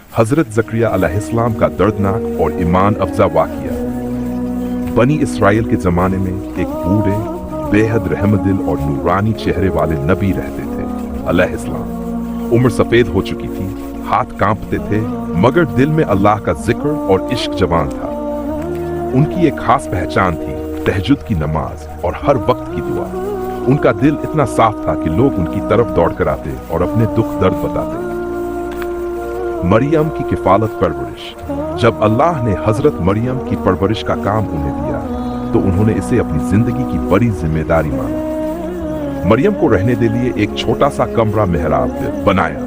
हजरत ज़करिया अलैहिस्सलाम का दर्दनाक और ईमान अफजा वाक़िया। बनी इसराइल के ज़माने में एक बूढ़े बेहद रहमदिल और नूरानी चेहरे वाले नबी रहते थे अलैहिस्सलाम। उम्र सफ़ेद हो चुकी थी, हाथ कांपते थे, मगर दिल में अल्लाह का जिक्र और इश्क जवान था। उनकी एक खास पहचान थी, तहज्जुद की नमाज और हर वक्त की दुआ। उनका दिल इतना साफ था कि लोग उनकी तरफ दौड़कर आते और अपने दुख दर्द बताते। मरियम की किफालत परवरिश। जब अल्लाह ने हजरत मरियम की परवरिश का काम उन्हें दिया तो उन्होंने इसे अपनी जिंदगी की बड़ी जिम्मेदारी माना। मरियम को रहने के लिए एक छोटा सा कमरा मेहराब बनाया।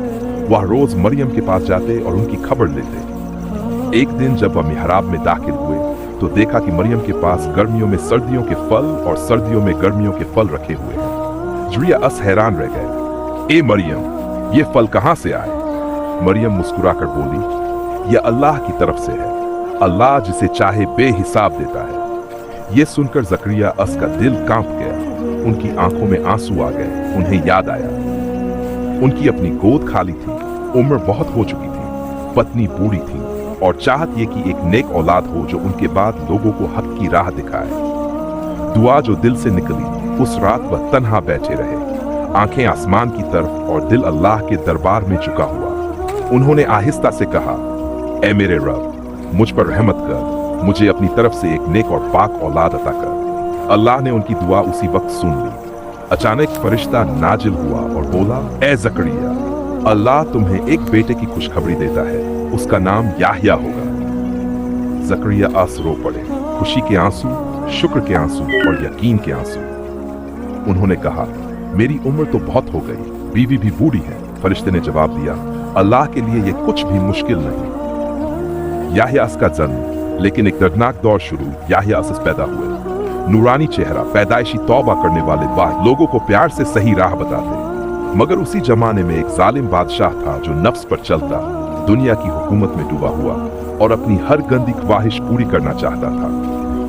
वह रोज मरियम के पास जाते और उनकी खबर लेते। एक दिन जब वह मेहराब में दाखिल हुए तो देखा कि मरियम के पास गर्मियों में सर्दियों के फल और सर्दियों में गर्मियों के फल रखे हुए हैं। ज़करिया हैरान रह गए। ए मरियम, ये फल कहाँ से आए? मरियम मुस्कुराकर बोली, यह अल्लाह की तरफ से है। अल्लाह जिसे चाहे बेहिसाब देता है। ये सुनकर ज़करिया का दिल कांप गया। उनकी आंखों में आंसू आ गए। उन्हें याद आया उनकी अपनी गोद खाली थी, उम्र बहुत हो चुकी थी, पत्नी बूढ़ी थी और चाहत ये कि एक नेक औलाद हो जो उनके बाद लोगों को हक की राह दिखाए। दुआ जो दिल से निकली, उस रात वह तन्हा बैठे रहे, आंखें आसमान की तरफ और दिल अल्लाह के दरबार में झुका हुआ। उन्होंने आहिस्ता से कहा, ए मेरे रब, मुझ पर रहमत कर, मुझे अपनी तरफ से एक नेक और पाक औलाद अता कर। अल्लाह ने उनकी दुआ उसी वक्त सुन ली। अचानक फरिश्ता नाजिल हुआ और बोला, ए ज़करिया, अल्लाह तुम्हें एक बेटे की खुशखबरी देता है, उसका नाम याह्या होगा। ज़करिया रो पड़े, खुशी के आंसू, शुक्र के आंसू और यकीन के आंसू। उन्होंने कहा, मेरी उम्र तो बहुत हो गई, बीवी भी बूढ़ी है। फरिश्ते ने जवाब दिया, अल्लाह के लिए यह कुछ भी मुश्किल नहीं। याह्या का जन्म, लेकिन एक दर्दनाक दौर शुरू। याह्या पैदा हुए, नूरानी चेहरा, पैदाइशी तौबा करने वाले बाप, लोगों को प्यार से सही राह बताते। मगर उसी जमाने में एक जालिम बादशाह था जो नफ्स पर चलता, दुनिया की हुकूमत में डूबा हुआ और अपनी हर गंदी ख्वाहिश पूरी करना चाहता था।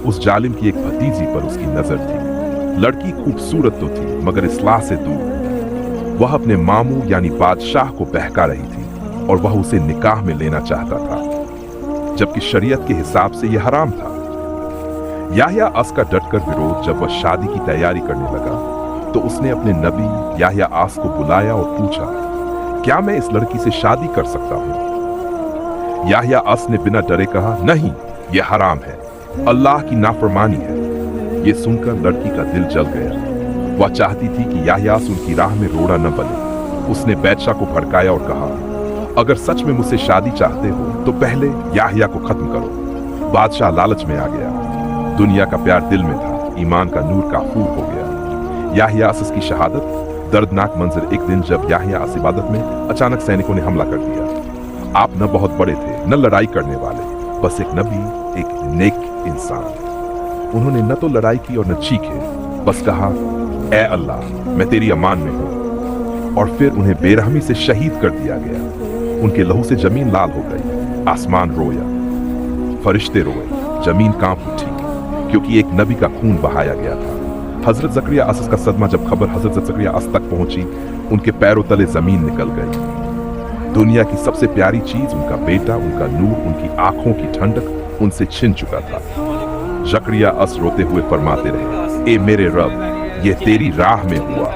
उस जालिम की एक भतीजी पर उसकी नजर थी। लड़की खूबसूरत तो थी मगर इस्लाह से दूर। वह अपने मामू यानी बादशाह को बहका रही थी और वह उसे निकाह में लेना चाहता था, जबकि शरीयत के हिसाब से यह हराम था। याह्या का डटकर विरोध। जब वह शादी की तैयारी करने लगा तो उसने अपने नबी याह्या को बुलाया और पूछा, क्या मैं इस लड़की से शादी कर सकता हूं? याह्या ने बिना डरे कहा, नहीं, यह हराम है, अल्लाह की नाफरमानी है। यह सुनकर लड़की का दिल जल गया। वह चाहती थी कि याह्या उनकी राह में रोड़ा न बने। उसने बादशाह को भड़काया और कहा, अगर सच में मुझसे शादी चाहते हो तो पहले याह्या को खत्म करो। बादशाह लालच में आ गया। दुनिया का प्यार दिल में था, ईमान का नूर काफूर हो गया। याह्या की शहादत, दर्दनाक मंजर। एक दिन जब याह्या इबादत में, अचानक सैनिकों ने हमला कर दिया। आप न बहुत बड़े थे न लड़ाई करने वाले, बस एक नबी, एक नेक इंसान। उन्होंने न तो लड़ाई की और न चीखे, बस कहा, ए अल्लाह, मैं तेरी अमान में हूं। और फिर उन्हें बेरहमी से शहीद कर दिया गया। उनके लहू से जमीन लाल हो गई, आसमान रोया, फरिश्ते रोए, जमीन कांप उठी, क्योंकि एक नबी का खून बहाया गया था। हजरत ज़करिया का सदमा। जब खबर हजरत ज़करिया तक पहुंची, उनके पैरों तले जमीन निकल गई। दुनिया की सबसे प्यारी चीज, उनका बेटा, उनका नूर, उनकी आंखों की ठंडक उनसे छिन चुका था। ज़करिया रोते हुए फरमाते रहे, ए मेरे रब, ये तेरी राह में हुआ।